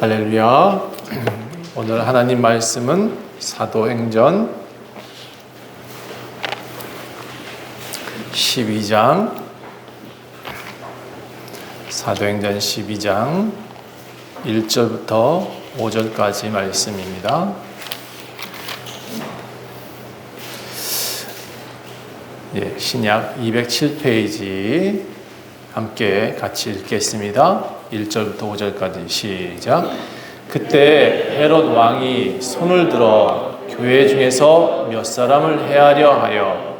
할렐루야. 오늘 하나님 말씀은 사도행전 12장 사도행전 12장 1절부터 5절까지 말씀입니다. 신약 207페이지 함께 같이 읽겠습니다. 1절부터 5절까지 시작. 그때 헤롯 왕이 손을 들어 교회 중에서 몇 사람을 해하려 하여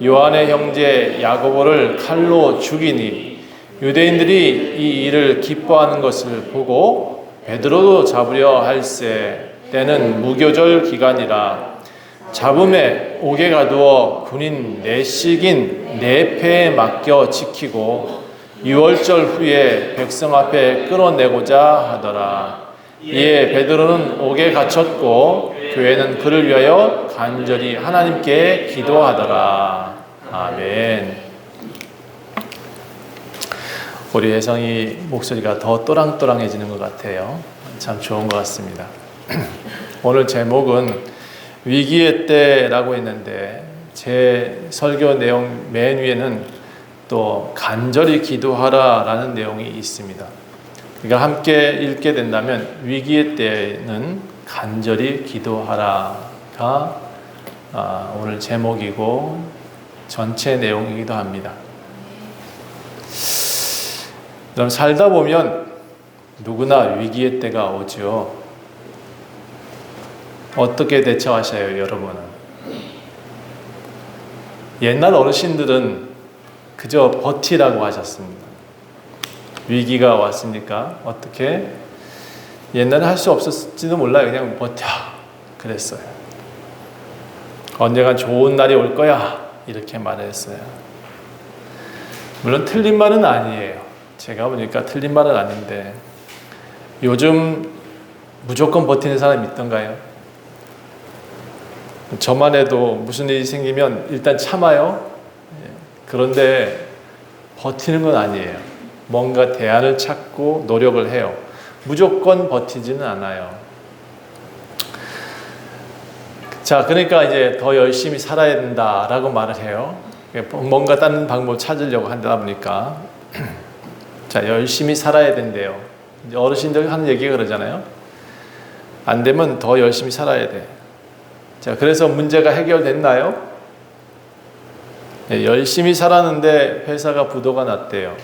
요한의 형제 야고보를 칼로 죽이니 유대인들이 이 일을 기뻐하는 것을 보고 베드로도 잡으려 할세. 때는 무교절 기간이라 잡음에 옥에 가두어 군인 4씩인 4패에 맡겨 지키고 6월절 후에 백성 앞에 끌어내고자 하더라. 이에 베드로는 옥에 갇혔고 교회는 그를 위하여 간절히 하나님께 기도하더라. 아멘. 우리 혜성이 목소리가 더 또랑또랑해지는 것 같아요. 참 좋은 것 같습니다. 오늘 제목은 위기의 때라고 했는데 제 설교 내용 맨 위에는 또 간절히 기도하라 라는 내용이 있습니다. 그러니까 함께 읽게 된다면 위기의 때는 간절히 기도하라가 오늘 제목이고 전체 내용이기도 합니다. 그럼 살다 보면 누구나 위기의 때가 오죠. 어떻게 대처하셔요, 여러분은? 옛날 어르신들은 그저 버티라고 하셨습니다. 위기가 왔으니까 어떻게? 옛날에 할 수 없었을지도 몰라요. 그냥 버텨 그랬어요. 언젠간 좋은 날이 올 거야 이렇게 말했어요. 물론 틀린 말은 아니에요. 제가 보니까 틀린 말은 아닌데 요즘 무조건 버티는 사람이 있던가요? 저만 해도 무슨 일이 생기면 일단 참아요. 그런데 버티는 건 아니에요. 뭔가 대안을 찾고 노력을 해요. 무조건 버티지는 않아요. 자, 그러니까 이제 더 열심히 살아야 된다라고 말을 해요. 뭔가 다른 방법을 찾으려고 한다 보니까 자, 열심히 살아야 된대요. 이제 어르신들 하는 얘기가 그러잖아요. 안 되면 더 열심히 살아야 돼. 자, 그래서 문제가 해결됐나요? 열심히 살았는데 회사가 부도가 났대요.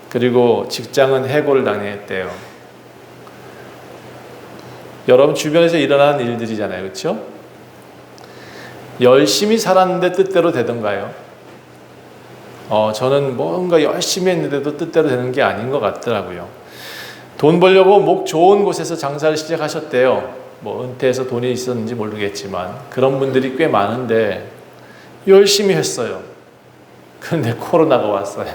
그리고 직장은 해고를 당했대요. 여러분 주변에서 일어나는 일들이잖아요. 그렇죠? 열심히 살았는데 뜻대로 되던가요? 저는 뭔가 열심히 했는데도 뜻대로 되는 게 아닌 것 같더라고요. 돈 벌려고 목 좋은 곳에서 장사를 시작하셨대요. 뭐 은퇴해서 돈이 있었는지 모르겠지만 그런 분들이 꽤 많은데 열심히 했어요. 그런데 코로나가 왔어요.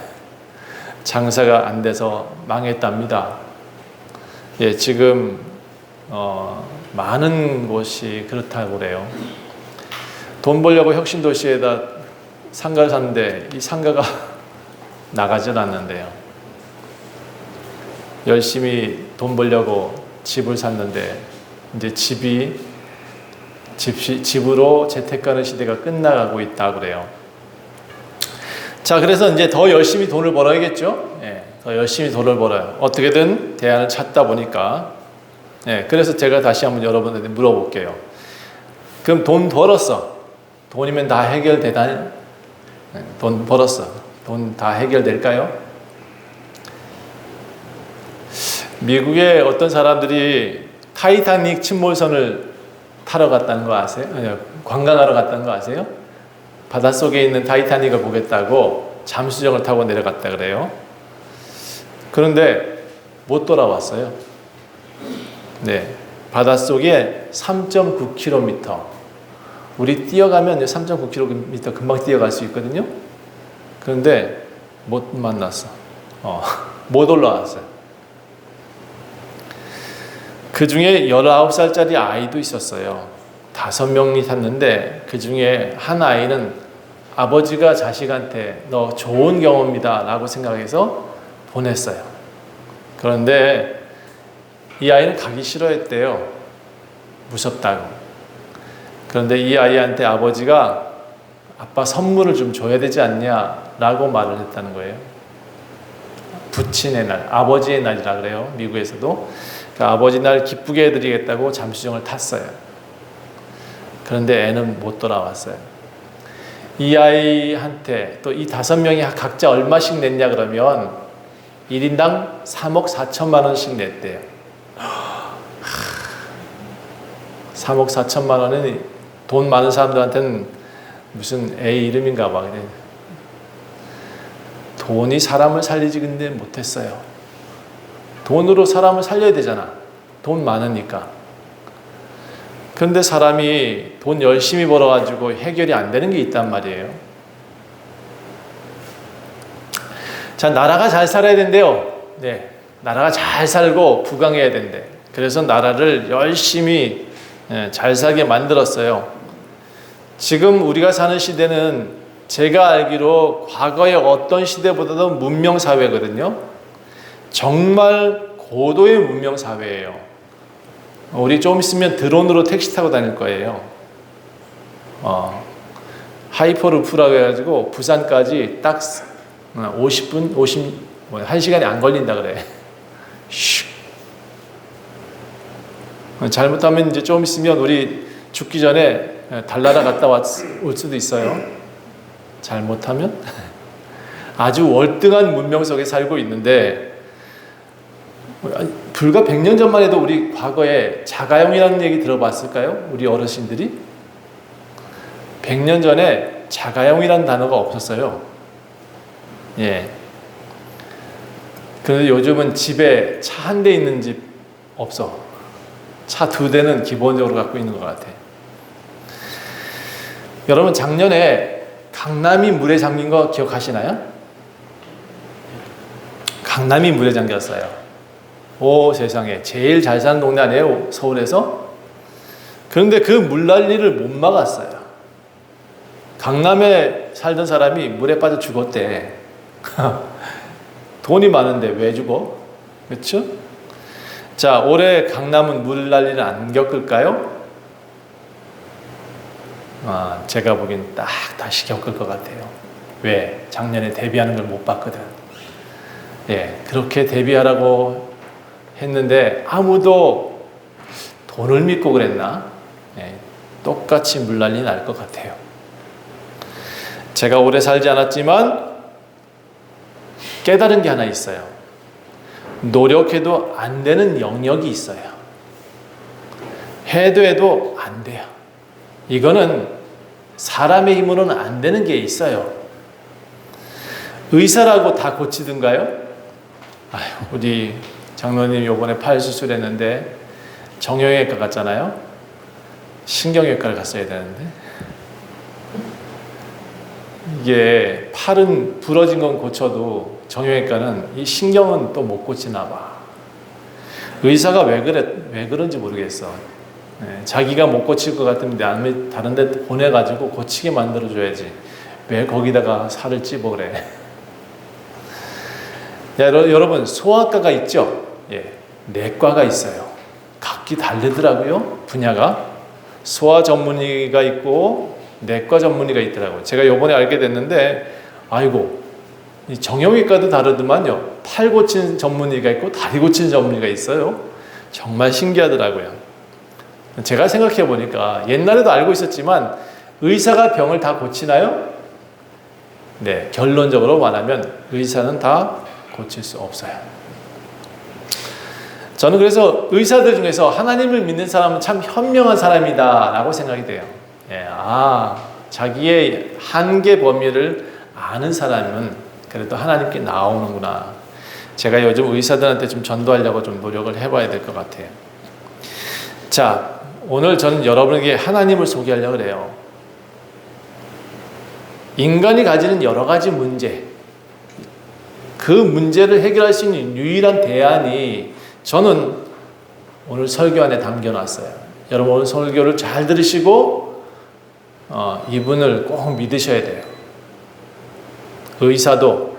장사가 안 돼서 망했답니다. 지금 많은 곳이 그렇다고 그래요. 돈 벌려고 혁신도시에다 상가를 샀는데 이 상가가 나가질 않는데요. 열심히 돈 벌려고 집을 샀는데 이제 집으로 재택하는 시대가 끝나가고 있다 그래요. 자, 그래서 이제 더 열심히 돈을 벌어야겠죠. 더 열심히 돈을 벌어요. 어떻게든 대안을 찾다 보니까. 그래서 제가 다시 한번 여러분들한테 물어볼게요. 그럼 돈 벌었어. 돈이면 다 해결되나요? 돈 벌었어. 돈 다 해결될까요? 미국의 어떤 사람들이 타이타닉 침몰선을 타러 갔다는 거 아세요? 아니요, 관광하러 갔다는 거 아세요? 바닷속에 있는 타이타닉을 보겠다고 잠수정을 타고 내려갔다 그래요. 그런데 못 돌아왔어요. 바닷속에 3.9km. 우리 뛰어가면 3.9km 금방 뛰어갈 수 있거든요. 그런데 못 만났어. 못 올라왔어요. 그 중에 19살짜리 아이도 있었어요. 5명이 탔는데 그 중에 한 아이는 아버지가 자식한테 너 좋은 경험이다 라고 생각해서 보냈어요. 그런데 이 아이는 가기 싫어했대요. 무섭다고. 그런데 이 아이한테 아버지가 아빠 선물을 좀 줘야 되지 않냐라고 말을 했다는 거예요. 부친의 날, 아버지의 날이라 그래요. 미국에서도. 그러니까 아버지 날 기쁘게 해드리겠다고 잠수정을 탔어요. 그런데 애는 못 돌아왔어요. 이 아이한테 또 이 5명이 각자 얼마씩 냈냐 그러면 1인당 3억 4천만 원씩 냈대요. 3억 4천만 원은 돈 많은 사람들한테는 무슨 애 이름인가 봐. 돈이 사람을 살리지 근데 못했어요. 돈으로 사람을 살려야 되잖아. 돈 많으니까. 그런데 사람이 돈 열심히 벌어가지고 해결이 안 되는 게 있단 말이에요. 자, 나라가 잘 살아야 된대요. 네, 나라가 잘 살고 부강해야 된대. 그래서 나라를 열심히 잘 살게 만들었어요. 지금 우리가 사는 시대는 제가 알기로 과거의 어떤 시대보다도 문명사회거든요. 정말 고도의 문명사회예요. 우리 좀 있으면 드론으로 택시 타고 다닐 거예요. 하이퍼루프라고 해가지고 부산까지 딱 50분, 1시간이 안 걸린다 그래. 잘못하면 이제 좀 있으면 우리 죽기 전에 달나라 갔다 올 수도 있어요. 잘못하면. 아주 월등한 문명 속에 살고 있는데 불과 100년 전만 해도 우리 과거에 자가용이라는 얘기 들어봤을까요? 우리 어르신들이? 100년 전에 자가용이라는 단어가 없었어요. 예. 그런데 요즘은 집에 차 한 대 있는 집 없어. 차 2대는 기본적으로 갖고 있는 것 같아. 여러분 작년에 강남이 물에 잠긴 거 기억하시나요? 강남이 물에 잠겼어요. 오 세상에 제일 잘 사는 동네 아니에요? 서울에서? 그런데 그 물난리를 못 막았어요. 강남에 살던 사람이 물에 빠져 죽었대. 돈이 많은데 왜 죽어? 그렇죠? 자, 올해 강남은 물난리를 안 겪을까요? 제가 보기엔 딱 다시 겪을 것 같아요. 왜? 작년에 대비하는 걸 못 봤거든. 예, 그렇게 대비하라고 했는데 아무도 돈을 믿고 그랬나? 예, 똑같이 물난리 날 것 같아요. 제가 오래 살지 않았지만 깨달은 게 하나 있어요. 노력해도 안 되는 영역이 있어요. 해도 안 돼요. 이거는 사람의 힘으로는 안 되는 게 있어요. 의사라고 다 고치든가요? 우리 장로님 요번에 팔 수술했는데 정형외과 갔잖아요. 신경외과를 갔어야 되는데 이게 팔은 부러진 건 고쳐도 정형외과는 이 신경은 또 못 고치나 봐. 의사가 왜 그런지 모르겠어. 자기가 못 고칠 것 같으면 다른 데 보내가지고 고치게 만들어줘야지. 왜 거기다가 살을 찝어 그래. 여러분 소아과가 있죠? 예, 내과가 있어요. 각기 다르더라고요. 분야가. 소아 전문의가 있고 내과 전문의가 있더라고요. 제가 요번에 알게 됐는데 아이고 이 정형외과도 다르더만요. 팔 고친 전문의가 있고 다리 고친 전문의가 있어요. 정말 신기하더라고요. 제가 생각해 보니까 옛날에도 알고 있었지만 의사가 병을 다 고치나요? 네, 결론적으로 말하면 의사는 다 고칠 수 없어요. 저는 그래서 의사들 중에서 하나님을 믿는 사람은 참 현명한 사람이다 라고 생각이 돼요. 예, 자기의 한계 범위를 아는 사람은 그래도 하나님께 나오는구나. 제가 요즘 의사들한테 좀 전도하려고 좀 노력을 해봐야 될 것 같아요. 자, 오늘 저는 여러분에게 하나님을 소개하려고 그래요. 인간이 가지는 여러 가지 문제, 그 문제를 해결할 수 있는 유일한 대안이 저는 오늘 설교 안에 담겨놨어요. 여러분 오늘 설교를 잘 들으시고 이분을 꼭 믿으셔야 돼요. 의사도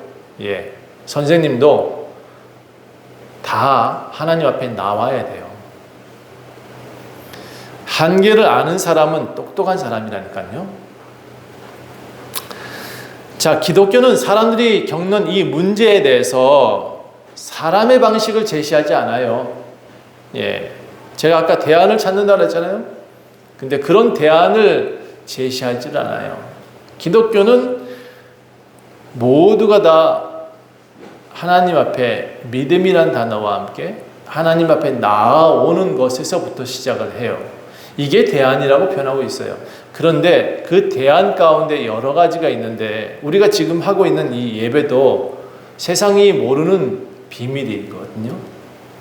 선생님도 다 하나님 앞에 나와야 돼요. 한계를 아는 사람은 똑똑한 사람이라니까요. 자, 기독교는 사람들이 겪는 이 문제에 대해서 사람의 방식을 제시하지 않아요. 예. 제가 아까 대안을 찾는다고 했잖아요. 근데 그런 대안을 제시하지 않아요. 기독교는 모두가 다 하나님 앞에 믿음이란 단어와 함께 하나님 앞에 나아오는 것에서부터 시작을 해요. 이게 대안이라고 표현하고 있어요. 그런데 그 대안 가운데 여러 가지가 있는데 우리가 지금 하고 있는 이 예배도 세상이 모르는 비밀이 있거든요.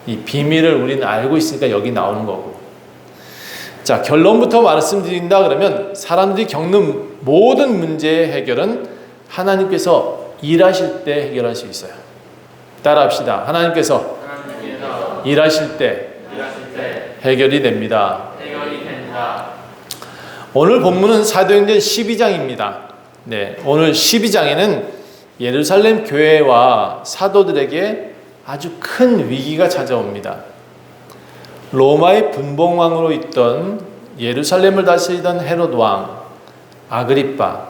이 비밀을 우리는 알고 있으니까 여기 나오는 거고. 자, 결론부터 말씀드린다 그러면 사람들이 겪는 모든 문제의 해결은 하나님께서 일하실 때 해결할 수 있어요. 따라합시다. 하나님께서 일하실 때 해결이 됩니다. 오늘 본문은 사도행전 12장입니다. 네, 오늘 12장에는 예루살렘 교회와 사도들에게 아주 큰 위기가 찾아옵니다. 로마의 분봉왕으로 있던 예루살렘을 다스리던 헤롯 왕, 아그리빠.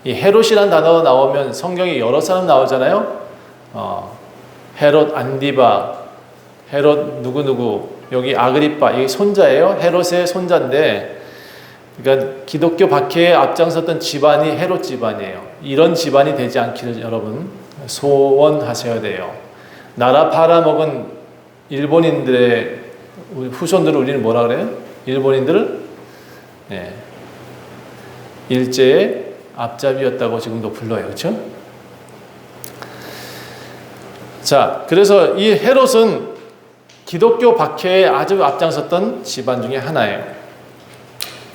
이 헤롯이라는 단어가 나오면 성경에 여러 사람 나오잖아요. 헤롯 안디바, 헤롯 누구누구, 여기 아그리빠, 이게 손자예요. 헤롯의 손자인데, 그러니까 기독교 박해에 앞장섰던 집안이 헤롯 집안이에요. 이런 집안이 되지 않기를 여러분 소원하셔야 돼요. 나라 팔아먹은 일본인들의 후손들을 우리는 뭐라 그래요? 일본인들을 일제의 앞잡이였다고 지금도 불러요. 그렇죠? 자, 그래서 이 헤롯은 기독교 박해에 아주 앞장섰던 집안 중에 하나예요.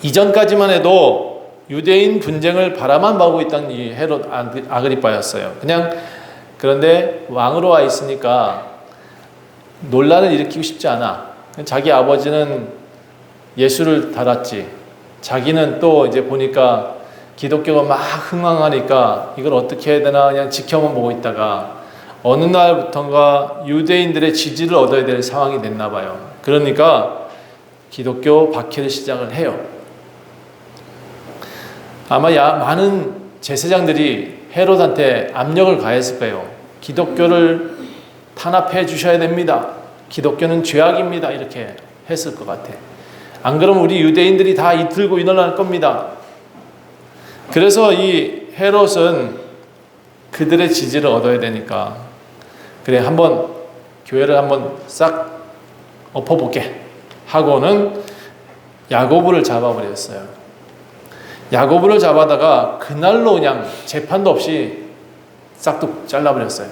이전까지만 해도 유대인 분쟁을 바라만 보고 있던 이 헤롯 아그리빠였어요. 그런데 왕으로 와 있으니까 논란을 일으키고 싶지 않아. 자기 아버지는 예수를 달았지. 자기는 또 이제 보니까 기독교가 막 흥황하니까 이걸 어떻게 해야 되나 그냥 지켜만 보고 있다가 어느 날부터인가 유대인들의 지지를 얻어야 될 상황이 됐나 봐요. 그러니까 기독교 박해를 시작을 해요. 아마 많은 제사장들이 헤롯한테 압력을 가했을 거예요. 기독교를 탄압해 주셔야 됩니다. 기독교는 죄악입니다. 이렇게 했을 것 같아. 안 그러면 우리 유대인들이 다 들고 일어날 겁니다. 그래서 이 헤롯은 그들의 지지를 얻어야 되니까 그래 한번 교회를 한번 싹 엎어볼게 하고는 야고보를 잡아버렸어요. 야고보를 잡아다가 그날로 그냥 재판도 없이 싹둑 잘라버렸어요.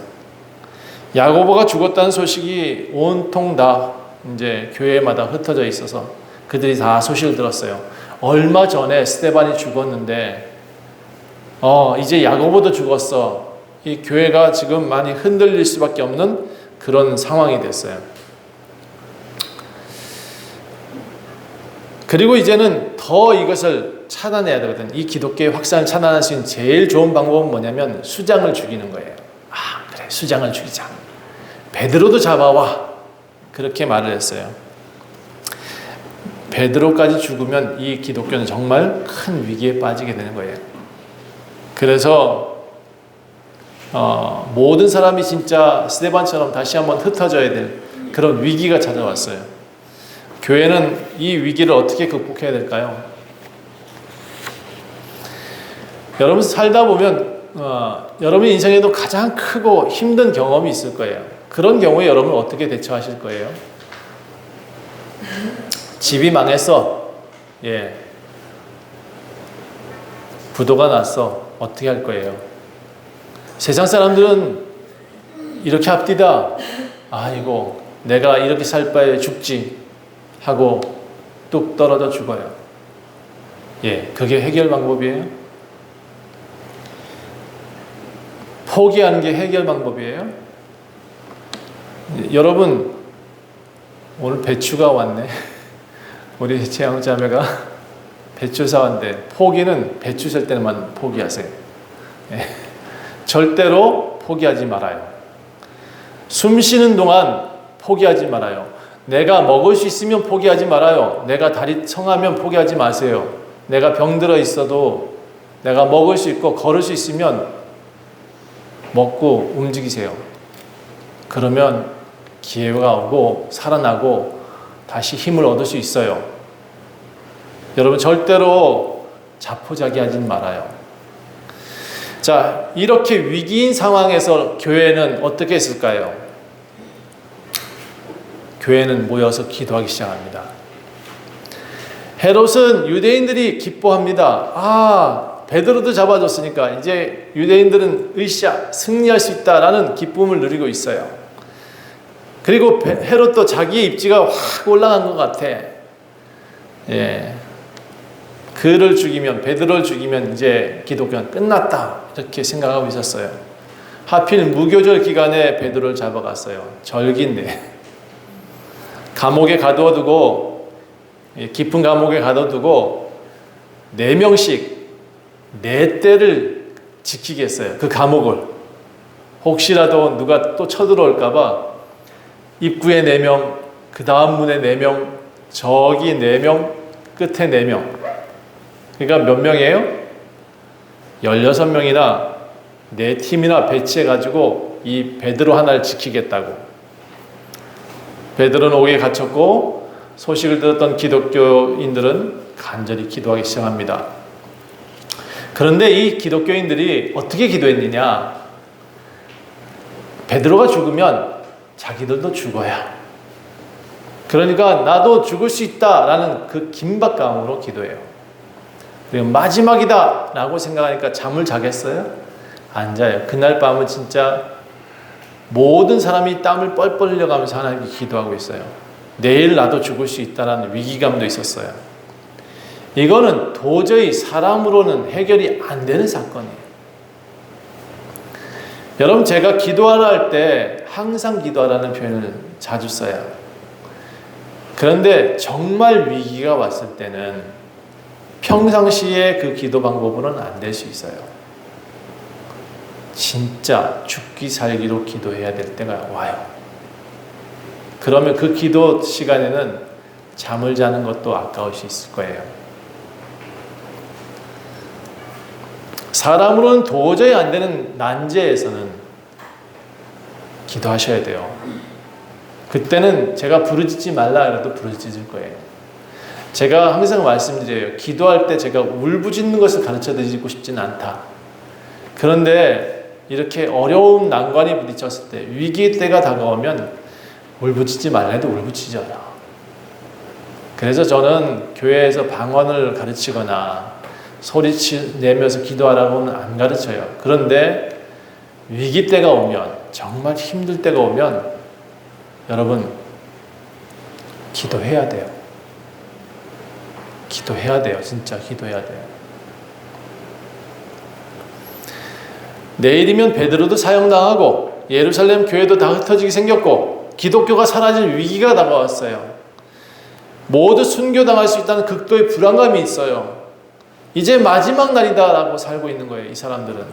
야고보가 죽었다는 소식이 온통 다 이제 교회마다 흩어져 있어서 그들이 다 소식을 들었어요. 얼마 전에 스데반이 죽었는데 이제 야고보도 죽었어. 이 교회가 지금 많이 흔들릴 수밖에 없는 그런 상황이 됐어요. 그리고 이제는 더 이것을 차단해야 되거든. 이 기독교의 확산을 차단할 수 있는 제일 좋은 방법은 뭐냐면 수장을 죽이는 거예요. 그래, 수장을 죽이자. 베드로도 잡아와. 그렇게 말을 했어요. 베드로까지 죽으면 이 기독교는 정말 큰 위기에 빠지게 되는 거예요. 그래서 모든 사람이 진짜 스데반처럼 다시 한번 흩어져야 될 그런 위기가 찾아왔어요. 교회는 이 위기를 어떻게 극복해야 될까요? 여러분 살다 보면 여러분 인생에도 가장 크고 힘든 경험이 있을 거예요. 그런 경우에 여러분은 어떻게 대처하실 거예요? 집이 망했어. 예. 부도가 났어. 어떻게 할 거예요? 세상 사람들은 이렇게 합디다. 아이고 내가 이렇게 살 바에 죽지 하고 뚝 떨어져 죽어요. 예, 그게 해결 방법이에요? 포기하는 게 해결 방법이에요? 여러분 오늘 배추가 왔네. 우리 재영 자매가 배추 사왔는데 포기는 배추 살 때만 포기하세요. 예. 절대로 포기하지 말아요. 숨 쉬는 동안 포기하지 말아요. 내가 먹을 수 있으면 포기하지 말아요. 내가 다리 청하면 포기하지 마세요. 내가 병들어 있어도 내가 먹을 수 있고 걸을 수 있으면 먹고 움직이세요. 그러면 기회가 오고 살아나고 다시 힘을 얻을 수 있어요. 여러분 절대로 자포자기하지 말아요. 자, 이렇게 위기인 상황에서 교회는 어떻게 했을까요? 교회는 모여서 기도하기 시작합니다. 헤롯은 유대인들이 기뻐합니다. 베드로도 잡아줬으니까 이제 유대인들은 으쌰 승리할 수 있다라는 기쁨을 누리고 있어요. 그리고 헤롯도 자기의 입지가 확 올라간 것 같아. 예, 그를 죽이면, 베드로를 죽이면 이제 기독교는 끝났다 이렇게 생각하고 있었어요. 하필 무교절 기간에 베드로를 잡아갔어요. 절기인데 감옥에 가둬두고, 깊은 감옥에 가둬두고 4명씩 4대를 지키게 했어요. 그 감옥을. 혹시라도 누가 또 쳐들어올까봐 입구에 4명, 그 다음 문에 4명, 저기 4명, 끝에 4명. 그러니까 몇 명이에요? 16명이나 4팀이나 배치해가지고 이 베드로 하나를 지키겠다고. 베드로는 옥에 갇혔고 소식을 들었던 기독교인들은 간절히 기도하기 시작합니다. 그런데 이 기독교인들이 어떻게 기도했느냐? 베드로가 죽으면 자기들도 죽어야. 그러니까 나도 죽을 수 있다라는 그 긴박감으로 기도해요. 그리고 마지막이다 라고 생각하니까 잠을 자겠어요? 안 자요. 그날 밤은 진짜 모든 사람이 땀을 뻘뻘 흘려가면서 하나님께 기도하고 있어요. 내일 나도 죽을 수 있다는 위기감도 있었어요. 이거는 도저히 사람으로는 해결이 안 되는 사건이에요. 여러분, 제가 기도하라 할 때 항상 기도하라는 표현을 자주 써요. 그런데 정말 위기가 왔을 때는 평상시에 그 기도 방법으로는 안 될 수 있어요. 진짜 죽기 살기로 기도해야 될 때가 와요. 그러면 그 기도 시간에는 잠을 자는 것도 아까울 수 있을 거예요. 사람으로는 도저히 안 되는 난제에서는 기도하셔야 돼요. 그때는 제가 부르짖지 말라 그래도 부르짖을 거예요. 제가 항상 말씀드려요. 기도할 때 제가 울부짖는 것을 가르쳐 드리고 싶지는 않다. 그런데 이렇게 어려운 난관이 부딪혔을 때, 위기 때가 다가오면 울부짖지 말래도 울부짖어요. 그래서 저는 교회에서 방언을 가르치거나 소리내면서 기도하라고는 안 가르쳐요. 그런데 위기 때가 오면, 정말 힘들 때가 오면 여러분 기도해야 돼요. 기도해야 돼요. 진짜 기도해야 돼요. 내일이면 베드로도 사형당하고 예루살렘 교회도 다 흩어지게 생겼고 기독교가 사라질 위기가 다가왔어요. 모두 순교당할 수 있다는 극도의 불안감이 있어요. 이제 마지막 날이다라고 살고 있는 거예요. 이 사람들은.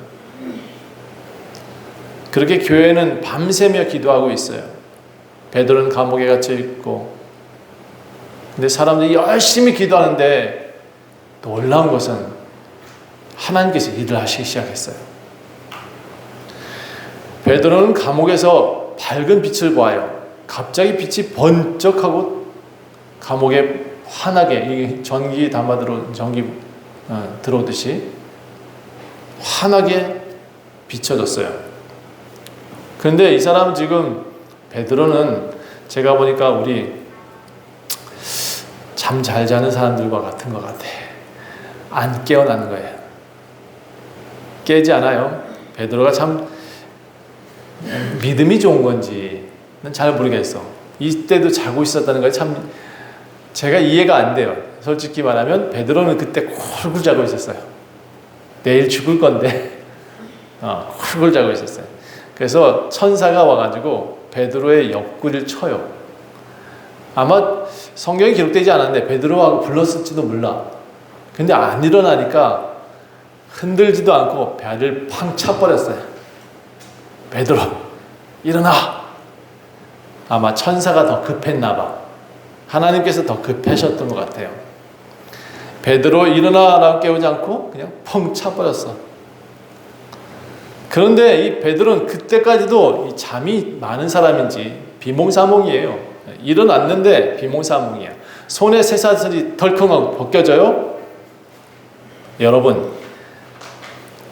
그렇게 교회는 밤새며 기도하고 있어요. 베드로는 감옥에 갇혀 있고, 근데 사람들이 열심히 기도하는데 놀라운 것은 하나님께서 일을 하시기 시작했어요. 베드로는 감옥에서 밝은 빛을 보아요. 갑자기 빛이 번쩍하고 감옥에 환하게, 전기 담아 들어오듯이 환하게 비춰졌어요. 그런데 이 사람은 지금, 베드로는 제가 보니까 우리 잠 잘 자는 사람들과 같은 것 같아. 안 깨어나는 거예요. 깨지 않아요. 베드로가 참 믿음이 좋은 건지는 잘 모르겠어. 이때도 자고 있었다는 걸 참 제가 이해가 안 돼요. 솔직히 말하면 베드로는 그때 쿨쿨 자고 있었어요. 내일 죽을 건데 쿨쿨 자고 있었어요. 그래서 천사가 와가지고 베드로의 옆구리를 쳐요. 아마 성경에 기록되지 않았는데 베드로하고 불렀을지도 몰라. 근데 안 일어나니까 흔들지도 않고 배를 팡 차버렸어요. 베드로 일어나. 아마 천사가 더 급했나 봐. 하나님께서 더 급하셨던 것 같아요. 베드로 일어나라고 깨우지 않고 그냥 펑 차버렸어. 그런데 이 베드로는 그때까지도 이 잠이 많은 사람인지 비몽사몽이에요. 일어났는데 비몽사몽이야. 손에 쇠사슬이 덜컹하고 벗겨져요. 여러분,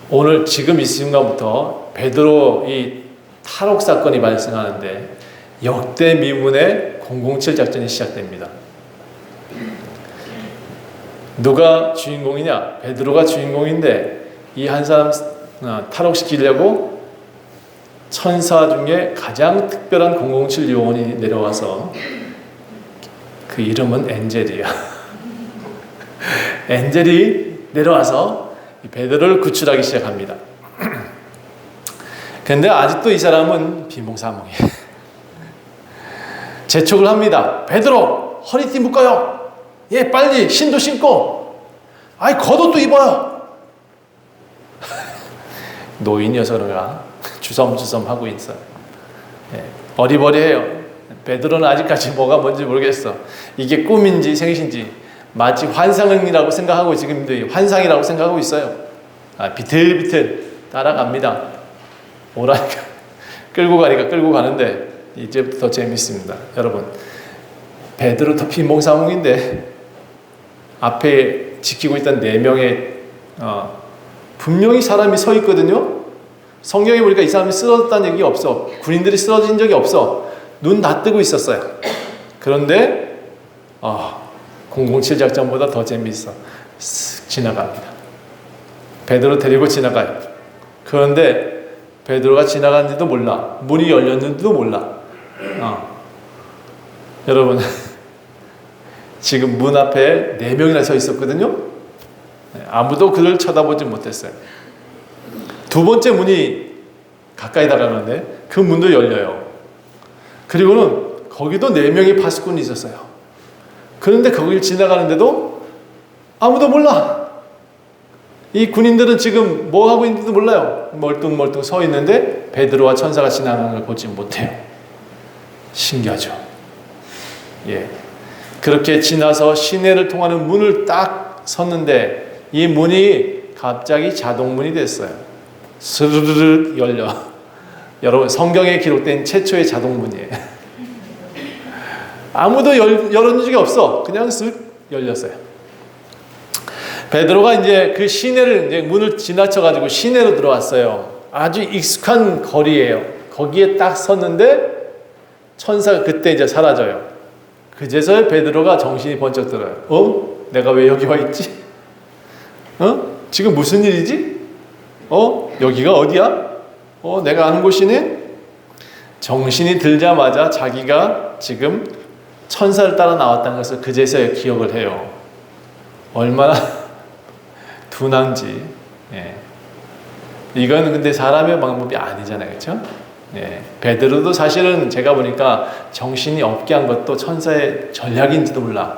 오늘 지금 이 순간부터 베드로 이 탈옥 사건이 발생하는데 역대 미문의 007 작전이 시작됩니다. 누가 주인공이냐? 베드로가 주인공인데 이 한 사람 탈옥시키려고 천사 중에 가장 특별한 007 요원이 내려와서 그 이름은 엔젤이야. 엔젤이 내려와서 베드로를 구출하기 시작합니다. 근데 아직도 이 사람은 비몽사몽이에요. 재촉을 합니다. 베드로, 허리띠 묶어요. 예, 빨리 신도 신고. 아이, 겉옷도 입어요. 노인 녀석가 주섬주섬 하고 있어요. 예, 어리버리해요. 베드로는 아직까지 뭐가 뭔지 모르겠어. 이게 꿈인지 생신지 마치 환상이라고 생각하고 지금도 환상이라고 생각하고 있어요. 비틀비틀 따라갑니다. 오라니까 끌고 가니까 끌고 가는데 이제부터 더 재밌습니다. 여러분, 베드로 더 비몽사몽인데 앞에 지키고 있던 4명의 분명히 사람이 서 있거든요. 성경에 보니까 이 사람이 쓰러졌다는 얘기 없어. 군인들이 쓰러진 적이 없어. 눈 다 뜨고 있었어요. 그런데 007 작전보다 더 재미있어. 쓱 지나갑니다. 베드로 데리고 지나가요. 그런데 베드로가 지나갔는지도 몰라. 문이 열렸는지도 몰라. 여러분, 지금 문 앞에 4명이나 서 있었거든요. 아무도 그를 쳐다보지 못했어요. 두 번째 문이 가까이 다가가는데 그 문도 열려요. 그리고는 거기도 4명의 파수꾼이 있었어요. 그런데 거길 지나가는데도 아무도 몰라. 이 군인들은 지금 뭐 하고 있는지도 몰라요. 멀뚱멀뚱 서 있는데 베드로와 천사가 지나가는 걸 보지 못해요. 신기하죠. 예. 그렇게 지나서 시내를 통하는 문을 딱 섰는데 이 문이 갑자기 자동문이 됐어요. 스르르르 열려. 여러분, 성경에 기록된 최초의 자동문이에요. 아무도 열어준 적이 없어. 그냥 쓱 열렸어요. 베드로가 이제 그 시내를 이제 문을 지나쳐가지고 시내로 들어왔어요. 아주 익숙한 거리예요. 거기에 딱 섰는데 천사가 그때 이제 사라져요. 그제서야 베드로가 정신이 번쩍 들어요. 내가 왜 여기 와 있지? 지금 무슨 일이지? 여기가 어디야? 내가 아는 곳이네? 정신이 들자마자 자기가 지금 천사를 따라 나왔다는 것을 그제서야 기억을 해요. 얼마나 둔한지. 예. 이건 근데 사람의 방법이 아니잖아요. 그렇죠? 예. 베드로도 사실은 제가 보니까 정신이 없게 한 것도 천사의 전략인지도 몰라.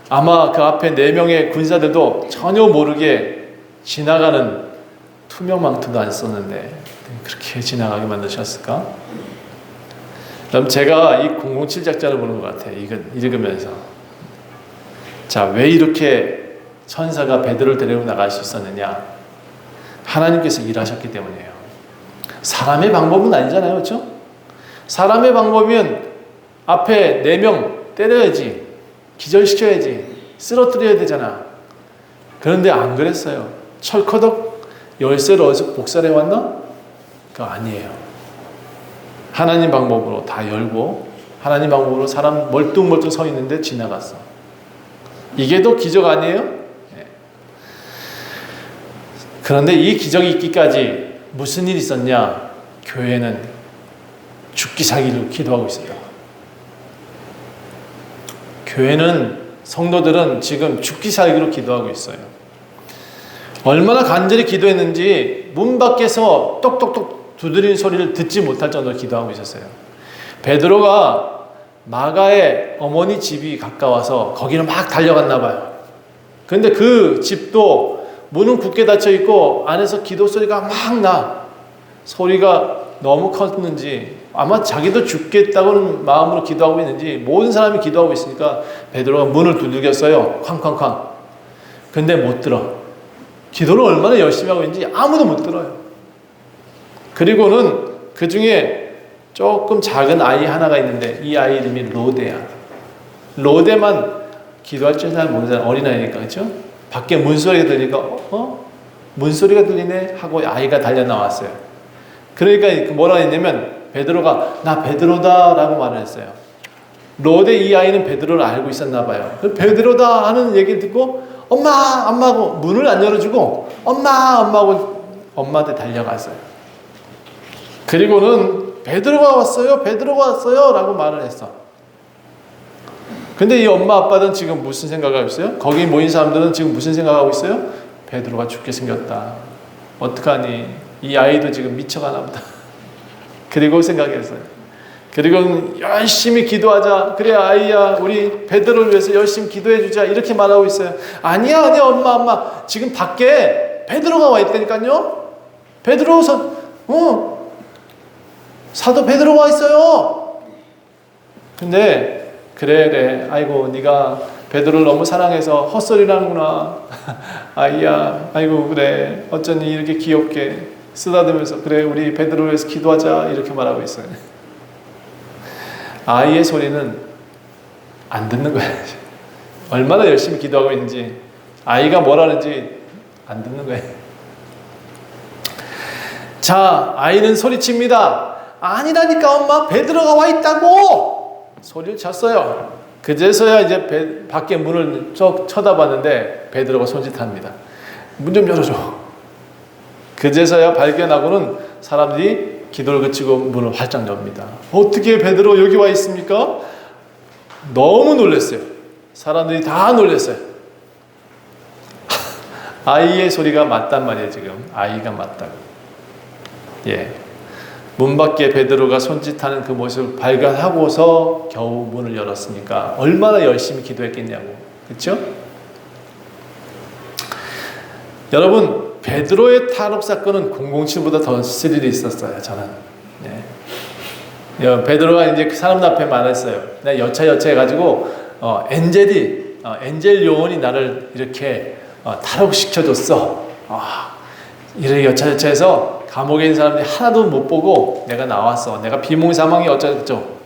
아마 그 앞에 4명의 군사들도 전혀 모르게 지나가는 투명망토도 안 썼는데 그렇게 지나가게 만드셨을까? 그럼 제가 이 007 작전을 보는 것 같아요. 이건 읽으면서. 자, 왜 이렇게 천사가 베드로를 데리고 나갈 수 있었느냐? 하나님께서 일하셨기 때문이에요. 사람의 방법은 아니잖아요. 그렇죠? 사람의 방법이면 앞에 4명 때려야지, 기절시켜야지, 쓰러뜨려야 되잖아. 그런데 안 그랬어요. 철커덕 열쇠를 어디서 복사해 왔나? 그거 아니에요. 하나님 방법으로 다 열고 하나님 방법으로 사람 멀뚱멀뚱 서 있는데 지나갔어. 이게 더 기적 아니에요? 네. 그런데 이 기적이 있기까지 무슨 일이 있었냐? 교회는 죽기 살기로 기도하고 있습니다. 교회는 성도들은 지금 죽기 살기로 기도하고 있어요. 얼마나 간절히 기도했는지 문 밖에서 똑똑똑 두드리는 소리를 듣지 못할 정도로 기도하고 있었어요. 베드로가 마가의 어머니 집이 가까워서 거기를 막 달려갔나 봐요. 그런데 그 집도 문은 굳게 닫혀 있고 안에서 기도 소리가 막 나. 소리가 너무 컸는지 아마 자기도 죽겠다고는 마음으로 기도하고 있는지 모든 사람이 기도하고 있으니까 베드로가 문을 두들겼어요. 쾅쾅쾅. 근데 못 들어. 기도를 얼마나 열심히 하고 있는지 아무도 못 들어요. 그리고는 그 중에 조금 작은 아이 하나가 있는데 이 아이 이름이 로데야. 로데만 기도할 줄 잘 모르는 어린아이니까, 그렇죠? 밖에 문소리가 들리니까 문소리가 들리네 하고 아이가 달려 나왔어요. 그러니까 뭐라 했냐면 베드로가 나 베드로다 라고 말을 했어요. 로데 이 아이는 베드로를 알고 있었나 봐요. 베드로다 하는 얘기를 듣고 엄마하고 문을 안 열어주고 엄마하고 엄마한테 달려갔어요. 그리고는 베드로가 왔어요 라고 말을 했어. 근데 이 엄마 아빠는 지금 무슨 생각하고 있어요? 거기 모인 사람들은 지금 무슨 생각하고 있어요? 베드로가 죽게 생겼다. 어떡하니? 이 아이도 지금 미쳐가나 보다. 그리고 생각했어요. 그리고 열심히 기도하자. 그래 아이야, 우리 베드로를 위해서 열심히 기도해주자. 이렇게 말하고 있어요. 아니야 엄마 지금 밖에 베드로가 와 있다니까요. 베드로 사도 베드로가 와 있어요. 근데 그래 아이고 네가 베드로를 너무 사랑해서 헛소리라는구나. 아이야 아이고 그래 어쩌니 이렇게 귀엽게 쓰다듬으면서 그래 우리 베드로를 위해서 기도하자 이렇게 말하고 있어요. 아이의 소리는 안 듣는 거예요. 얼마나 열심히 기도하고 있는지 아이가 뭐라는지 안 듣는 거예요. 자, 아이는 소리칩니다. 아니라니까 엄마 베드로가 와 있다고 소리를 쳤어요. 그제서야 이제 밖에 문을 쭉 쳐다봤는데 베드로가 손짓합니다. 문 좀 열어줘. 그제서야 발견하고는 사람들이 기도를 그치고 문을 활짝 엽니다. 어떻게 베드로 여기 와 있습니까? 너무 놀랐어요. 사람들이 다 놀랐어요. 아이의 소리가 맞단 말이에요. 지금 아이가 맞다고. 예. 문 밖에 베드로가 손짓하는 그 모습을 발견하고서 겨우 문을 열었으니까 얼마나 열심히 기도했겠냐고. 그렇죠? 여러분, 베드로의 탈옥 사건은 007보다 더 스릴이 있었어요. 저는. 네. 베드로가 이제 사람들 앞에 말했어요. 내가 여차 해가지고 엔젤 요원이 나를 이렇게 탈옥시켜줬어. 이렇게 여차해서 감옥에 있는 사람들이 하나도 못 보고 내가 나왔어. 내가 비몽사몽이 어쩌고저쩌고.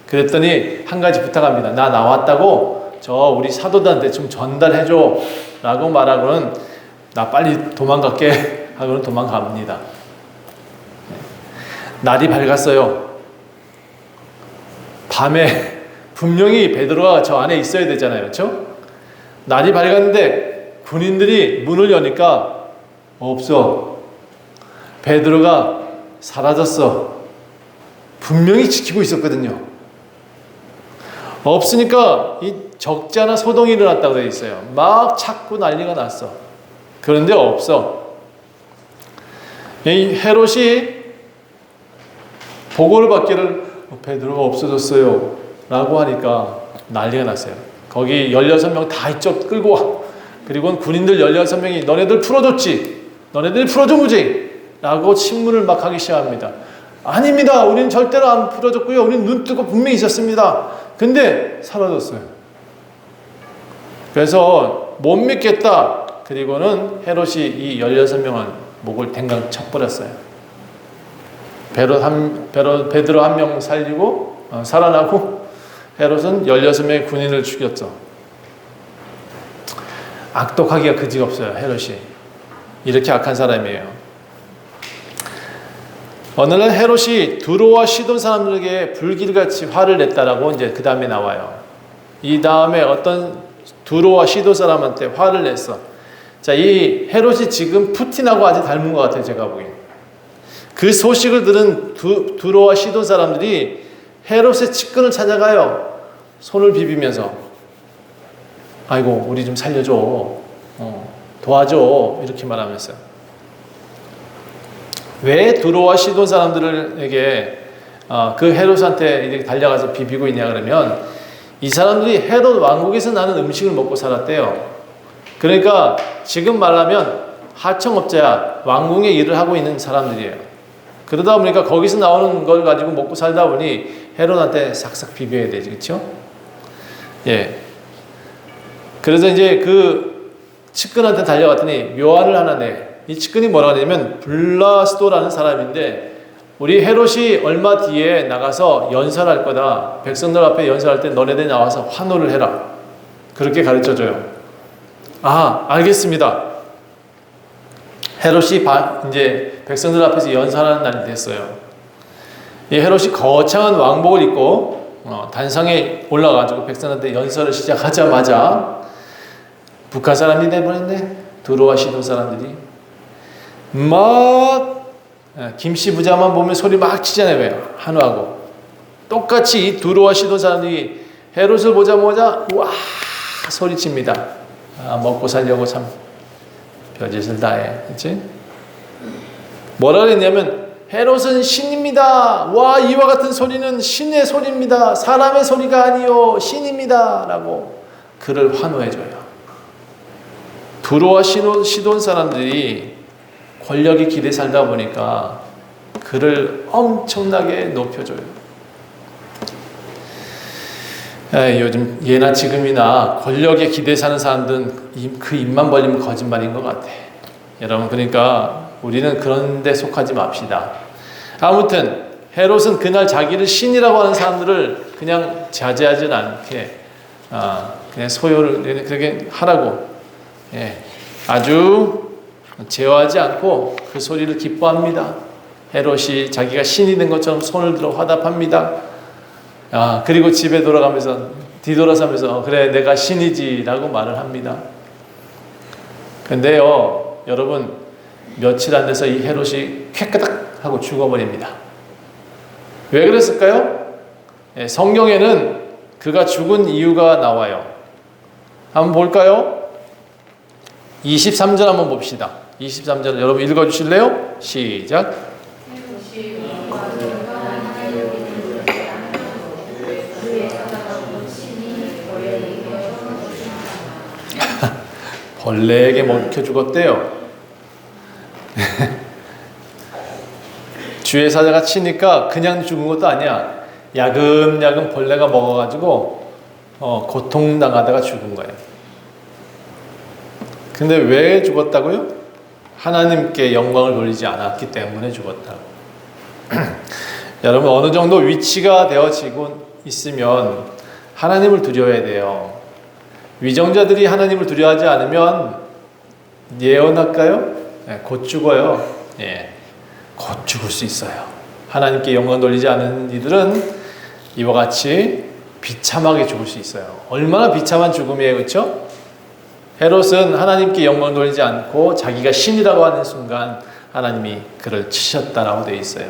그랬더니 한 가지 부탁합니다. 나 나왔다고 저 우리 사도들한테 좀 전달해줘 라고 말하고는 나 빨리 도망갈게 하고는 도망갑니다. 날이 밝았어요. 밤에 분명히 베드로가 저 안에 있어야 되잖아요. 그렇죠? 날이 밝았는데 군인들이 문을 여니까 없어. 베드로가 사라졌어. 분명히 지키고 있었거든요. 없으니까 이 적지 않아 소동이 일어났다고 되어 있어요. 막 찾고 난리가 났어. 그런데 없어. 이 헤롯이 보고를 받기를 베드로가 없어졌어요 라고 하니까 난리가 났어요. 거기 16명 다 이쪽 끌고 와. 그리고 군인들 16명이 너네들 풀어줬지? 너네들 풀어줘무지? 라고 신문을 막 하기 시작합니다. 아닙니다. 우리는 절대로 안 풀어줬고요. 우리는 눈 뜨고 분명히 있었습니다. 근데 사라졌어요. 그래서 못 믿겠다. 그리고는 헤롯이 이 16명을 목을 댕강 쳐버렸어요. 베드로 한 명 살리고 살아나고 헤롯은 16명의 군인을 죽였죠. 악독하기가 그지없어요. 헤롯이 이렇게 악한 사람이에요. 어느 날 헤롯이 두로와 시돈 사람들에게 불길같이 화를 냈다라고 이제 그 다음에 나와요. 이 다음에 어떤 두로와 시돈 사람한테 화를 냈어. 자, 이 헤롯이 지금 푸틴하고 아주 닮은 것 같아요. 제가 보기엔. 그 소식을 들은 두로와 시돈 사람들이 헤롯의 측근을 찾아가요. 손을 비비면서 아이고 우리 좀 살려줘. 도와줘. 이렇게 말하면서. 왜 두로와 시돈 사람들에게 그 헤롯한테 이렇게 달려가서 비비고 있냐 그러면 이 사람들이 헤롯 왕국에서 나는 음식을 먹고 살았대요. 그러니까 지금 말하면 하청업자야 왕궁의 일을 하고 있는 사람들이에요. 그러다 보니까 거기서 나오는 걸 가지고 먹고 살다 보니 헤롯한테 싹싹 비벼야 되지, 그렇죠? 예. 그래서 이제 그 측근한테 달려갔더니 묘안을 하나 내. 이 측근이 뭐라고 하냐면 블라스도라는 사람인데 우리 헤롯이 얼마 뒤에 나가서 연설할 거다. 백성들 앞에 연설할 때 너네들이 나와서 환호를 해라. 그렇게 가르쳐줘요. 아, 알겠습니다. 헤롯이 이제 백성들 앞에서 연설하는 날이 됐어요. 이 헤롯이 거창한 왕복을 입고 단상에 올라가지고 백성한테 연설을 시작하자마자 북한 사람이 돼버렸네. 두로와 시돈 사람들이 막 김씨 부자만 보면 소리 막 치잖아요. 왜요? 한우하고 똑같이 이 두로와 시돈 사람들이 헤롯을 보자마자 와 소리칩니다. 아, 먹고 살려고 참 별짓을 다해. 그렇지? 뭐라 그랬냐면 헤롯은 신입니다. 와 이와 같은 소리는 신의 소리입니다. 사람의 소리가 아니요 신입니다. 라고 그를 환호해줘요. 두로와 시돈 사람들이 권력의 길에 살다 보니까 그를 엄청나게 높여줘요. 요즘 예나 지금이나 권력의 기대에 사는 사람들은 그 입만 벌리면 거짓말인 것 같아. 여러분 그러니까 우리는 그런 데 속하지 맙시다. 아무튼 헤롯은 그날 자기를 신이라고 하는 사람들을 그냥 자제하지 않게 그냥 소요를 그렇게 하라고 아주 제어하지 않고 그 소리를 기뻐합니다. 헤롯이 자기가 신이 된 것처럼 손을 들어 화답합니다. 그리고 집에 돌아가면서 뒤돌아서면서 그래 내가 신이지 라고 말을 합니다. 근데요 여러분 며칠 안 돼서 이 헤롯이 쾌끄닥 하고 죽어버립니다. 왜 그랬을까요? 성경에는 그가 죽은 이유가 나와요. 한번 볼까요? 23절 한번 봅시다. 23절 여러분 읽어주실래요? 시작. 벌레에게 먹혀 죽었대요. 주의 사자가 치니까 그냥 죽은 것도 아니야. 야금야금 벌레가 먹어가지고 고통당하다가 죽은 거예요. 근데 왜 죽었다고요? 하나님께 영광을 돌리지 않았기 때문에 죽었다. 여러분 어느 정도 위치가 되어지고 있으면 하나님을 두려워야 돼요. 위정자들이 하나님을 두려워하지 않으면 예언할까요? 곧 죽어요. 곧 죽을 수 있어요. 하나님께 영광 돌리지 않은 이들은 이와 같이 비참하게 죽을 수 있어요. 얼마나 비참한 죽음이에요, 그렇죠? 헤롯은 하나님께 영광 돌리지 않고 자기가 신이라고 하는 순간 하나님이 그를 치셨다라고 되어 있어요.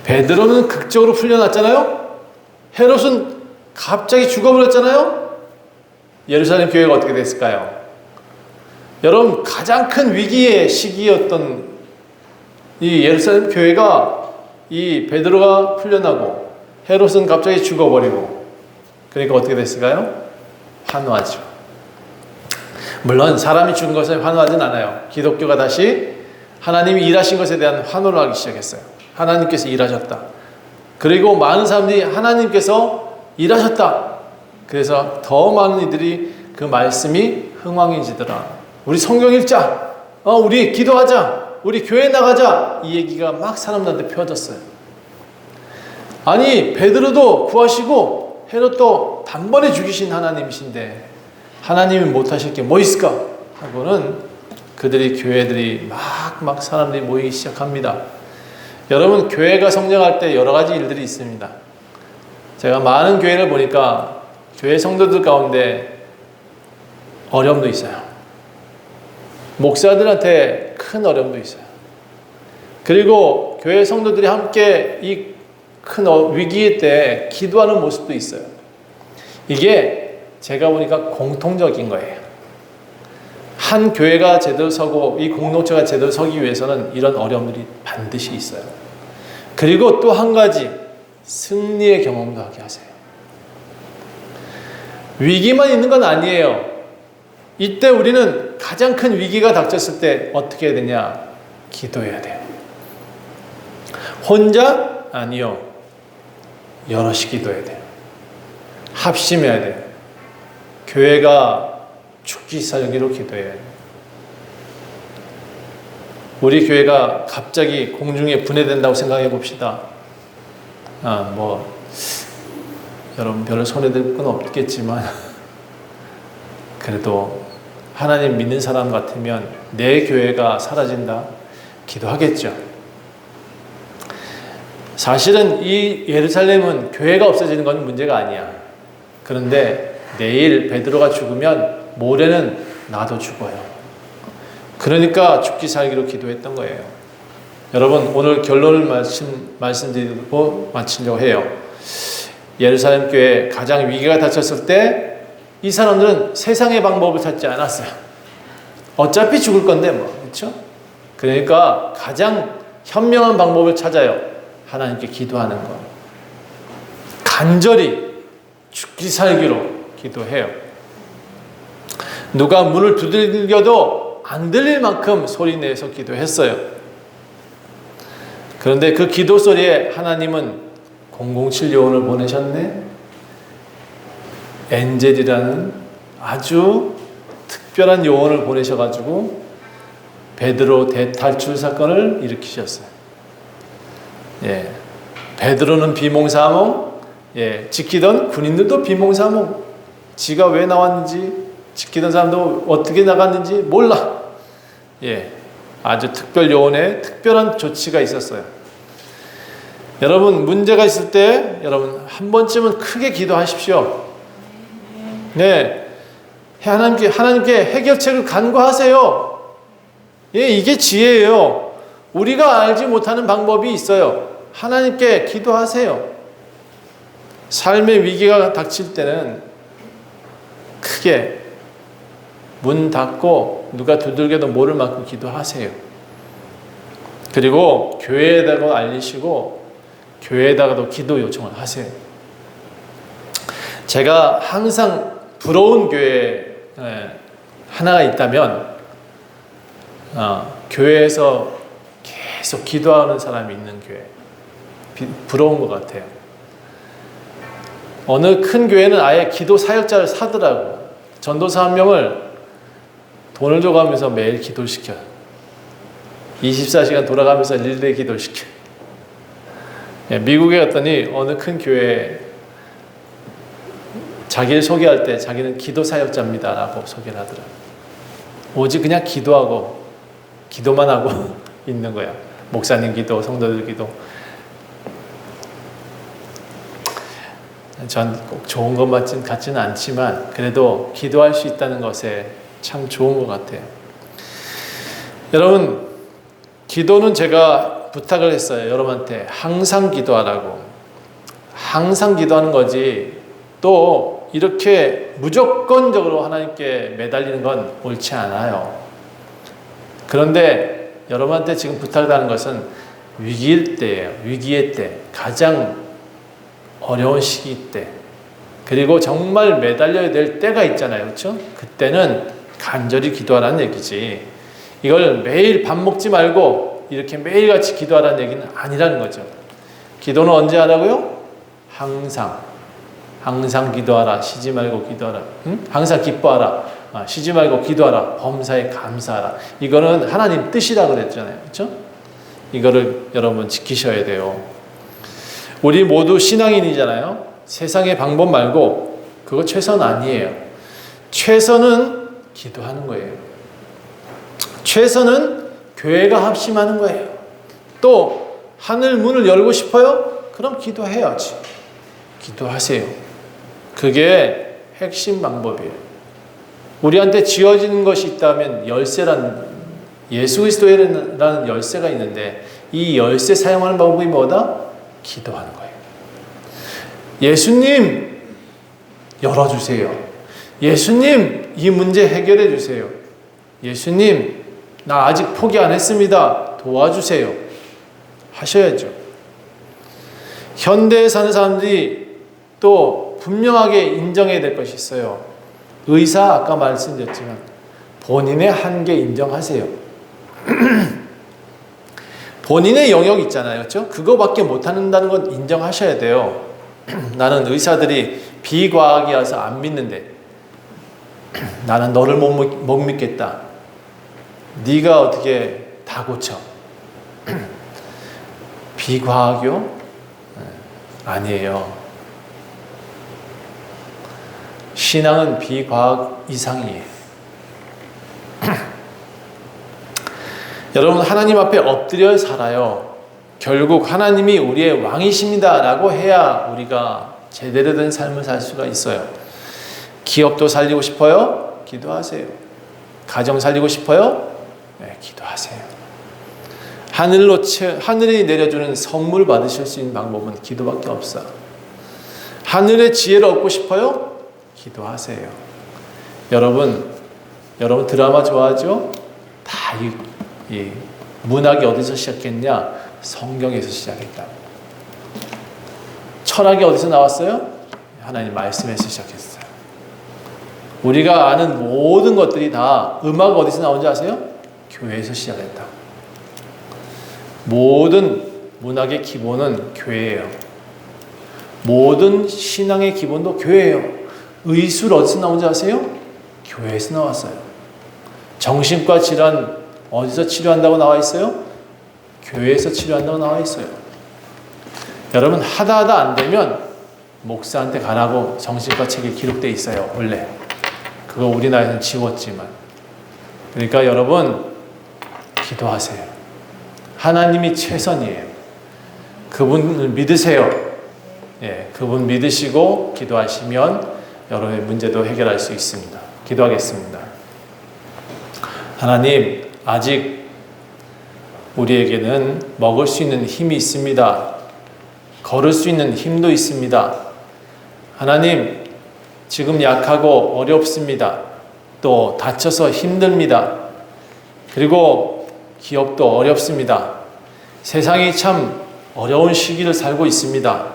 베드로는 극적으로 풀려났잖아요. 헤롯은 갑자기 죽어버렸잖아요. 예루살렘 교회가 어떻게 됐을까요? 여러분 가장 큰 위기의 시기였던 이 예루살렘 교회가 이 베드로가 풀려나고 헤롯은 갑자기 죽어버리고 그러니까 어떻게 됐을까요? 환호하죠. 물론 사람이 죽은 것에 환호하진 않아요. 기독교가 다시 하나님이 일하신 것에 대한 환호를 하기 시작했어요. 하나님께서 일하셨다. 그리고 많은 사람들이 하나님께서 일하셨다. 그래서 더 많은 이들이 그 말씀이 흥왕해지더라. 우리 성경 읽자. 우리 기도하자. 우리 교회 나가자. 이 얘기가 막 사람들한테 펴졌어요. 아니 베드로도 구하시고 헤롯도 단번에 죽이신 하나님이신데 하나님이 못하실 게 뭐 있을까? 하고는 그들이 교회들이 막 사람들이 모이기 시작합니다. 여러분 교회가 성장할 때 여러 가지 일들이 있습니다. 제가 많은 교회를 보니까 교회 성도들 가운데 어려움도 있어요. 목사들한테 큰 어려움도 있어요. 그리고 교회 성도들이 함께 이 큰 위기 때 기도하는 모습도 있어요. 이게 제가 보니까 공통적인 거예요. 한 교회가 제대로 서고 이 공동체가 제대로 서기 위해서는 이런 어려움들이 반드시 있어요. 그리고 또 한 가지 승리의 경험도 하게 하세요. 위기만 있는 건 아니에요. 이때 우리는 가장 큰 위기가 닥쳤을 때 어떻게 해야 되냐? 기도해야 돼요. 혼자? 아니요. 여럿이 기도해야 돼요. 합심해야 돼요. 교회가 죽기 살기로 기도해야 돼요. 우리 교회가 갑자기 공중에 분해된다고 생각해 봅시다. 여러분 별로 손해될 건 없겠지만 그래도 하나님 믿는 사람 같으면 내 교회가 사라진다? 기도하겠죠. 사실은 이 예루살렘은 교회가 없어지는 건 문제가 아니야. 그런데 내일 베드로가 죽으면 모레는 나도 죽어요. 그러니까 죽기 살기로 기도했던 거예요. 여러분 오늘 결론을 말씀드리고 마치려고 해요. 예루살렘 교회 가장 위기가 닥쳤을 때 이 사람들은 세상의 방법을 찾지 않았어요. 어차피 죽을 건데 그렇죠? 그러니까 가장 현명한 방법을 찾아요. 하나님께 기도하는 거. 간절히 죽기 살기로 기도해요. 누가 문을 두들겨도 안 들릴 만큼 소리내서 기도했어요. 그런데 그 기도 소리에 하나님은 007 요원을 보내셨네. 엔젤이라는 아주 특별한 요원을 보내셔가지고 베드로 대탈출 사건을 일으키셨어요. 예, 베드로는 비몽사몽, 지키던 군인들도 비몽사몽. 지가 왜 나왔는지, 지키던 사람도 어떻게 나갔는지 몰라. 아주 특별 요원의 특별한 조치가 있었어요. 여러분 문제가 있을 때 여러분 한 번쯤은 크게 기도하십시오. 하나님께 해결책을 간구하세요. 이게 지혜예요. 우리가 알지 못하는 방법이 있어요. 하나님께 기도하세요. 삶의 위기가 닥칠 때는 크게 문 닫고 누가 두들겨도 모를 만큼 기도하세요. 그리고 교회에다가 알리시고 교회에다가도 기도 요청을 하세요. 제가 항상 부러운 교회 하나가 있다면 교회에서 계속 기도하는 사람이 있는 교회. 부러운 것 같아요. 어느 큰 교회는 아예 기도 사역자를 사더라고. 전도사 한 명을 돈을 줘가면서 매일 기도를 시켜요. 24시간 돌아가면서 릴레이 기도를 시켜요. 미국에 갔더니 어느 큰 교회에 자기를 소개할 때 자기는 기도 사역자입니다 라고 소개를 하더라고요. 오직 그냥 기도만 하고 있는 거야. 목사님 기도, 성도들 기도. 전 꼭 좋은 것 같지는 않지만 그래도 기도할 수 있다는 것에 참 좋은 것 같아요. 여러분, 기도는 제가 부탁을 했어요. 여러분한테 항상 기도하라고. 항상 기도하는 거지 또 이렇게 무조건적으로 하나님께 매달리는 건 옳지 않아요. 그런데 여러분한테 지금 부탁하는 것은 위기일 때예요. 위기의 때, 가장 어려운 시기 때, 그리고 정말 매달려야 될 때가 있잖아요. 그렇죠? 그때는 간절히 기도하라는 얘기지. 이걸 매일 밥 먹지 말고 이렇게 매일같이 기도하라는 얘기는 아니라는 거죠. 기도는 언제 하라고요? 항상 기도하라. 쉬지 말고 기도하라. 항상 기뻐하라. 쉬지 말고 기도하라. 범사에 감사하라. 이거는 하나님 뜻이라고 그랬잖아요. 그렇죠? 이거를 여러분 지키셔야 돼요. 우리 모두 신앙인이잖아요. 세상의 방법 말고 그거 최선 아니에요. 최선은 기도하는 거예요. 최선은 교회가 합심하는 거예요. 또 하늘 문을 열고 싶어요? 그럼 기도해야지. 기도하세요. 그게 핵심 방법이에요. 우리한테 지어지는 것이 있다면 예수 그리스도라는 열쇠가 있는데 이 열쇠 사용하는 방법이 뭐다? 기도하는 거예요. 예수님 열어주세요. 예수님 이 문제 해결해 주세요. 예수님 나 아직 포기 안 했습니다. 도와주세요. 하셔야죠. 현대에 사는 사람들이 또 분명하게 인정해야 될 것이 있어요. 의사 아까 말씀드렸지만 본인의 한계 인정하세요. 본인의 영역 있잖아요. 그렇죠? 그거밖에 못한다는 건 인정하셔야 돼요. 나는 의사들이 비과학이어서 안 믿는데 나는 너를 못 믿겠다. 네가 어떻게 다 고쳐? 비과학이요? 아니에요. 신앙은 비과학 이상이에요. 여러분, 하나님 앞에 엎드려 살아요. 결국 하나님이 우리의 왕이십니다 라고 해야 우리가 제대로 된 삶을 살 수가 있어요. 기업도 살리고 싶어요? 기도하세요. 가정 살리고 싶어요? 네, 기도하세요. 하늘이 내려주는 선물 받으실 수 있는 방법은 기도밖에 없어요. 하늘의 지혜를 얻고 싶어요? 기도하세요. 여러분 드라마 좋아하죠? 다 이 문학이 어디서 시작했냐? 성경에서 시작했다. 철학이 어디서 나왔어요? 하나님 말씀에서 시작했어요. 우리가 아는 모든 것들이 다 음악 어디서 나온지 아세요? 교회에서 시작했다. 모든 문학의 기본은 교회예요. 모든 신앙의 기본도 교회예요. 의술 어디서 나온지 아세요? 교회에서 나왔어요. 정신과 질환 어디서 치료한다고 나와 있어요? 교회에서 치료한다고 나와 있어요. 여러분, 하다 안 되면 목사한테 가라고 정신과 책에 기록되어 있어요. 원래 그거 우리나라에서는 지웠지만. 그러니까 여러분, 기도하세요. 하나님이 최선이에요. 그분을 믿으세요. 예, 그분 믿으시고 기도하시면 여러분의 문제도 해결할 수 있습니다. 기도하겠습니다. 하나님, 아직 우리에게는 먹을 수 있는 힘이 있습니다. 걸을 수 있는 힘도 있습니다. 하나님, 지금 약하고 어렵습니다. 또 다쳐서 힘듭니다. 그리고 기업도 어렵습니다. 세상이 참 어려운 시기를 살고 있습니다.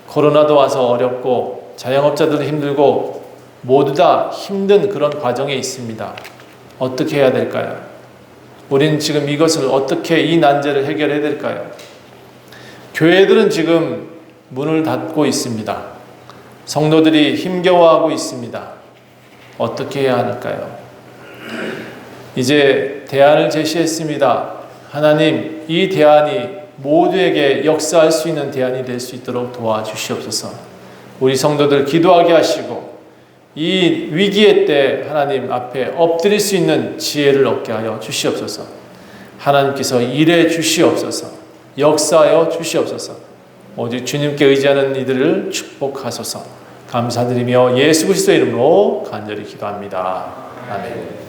코로나도 와서 어렵고 자영업자들도 힘들고 모두 다 힘든 그런 과정에 있습니다. 어떻게 해야 될까요? 우리는 지금 이것을 어떻게 이 난제를 해결해야 될까요? 교회들은 지금 문을 닫고 있습니다. 성도들이 힘겨워하고 있습니다. 어떻게 해야 할까요? 이제 대안을 제시했습니다. 하나님, 이 대안이 모두에게 역사할 수 있는 대안이 될 수 있도록 도와주시옵소서. 우리 성도들 기도하게 하시고 이 위기의 때 하나님 앞에 엎드릴 수 있는 지혜를 얻게 하여 주시옵소서. 하나님께서 일해 주시옵소서. 역사하여 주시옵소서. 오직 주님께 의지하는 이들을 축복하소서. 감사드리며 예수 그리스도의 이름으로 간절히 기도합니다. 아멘.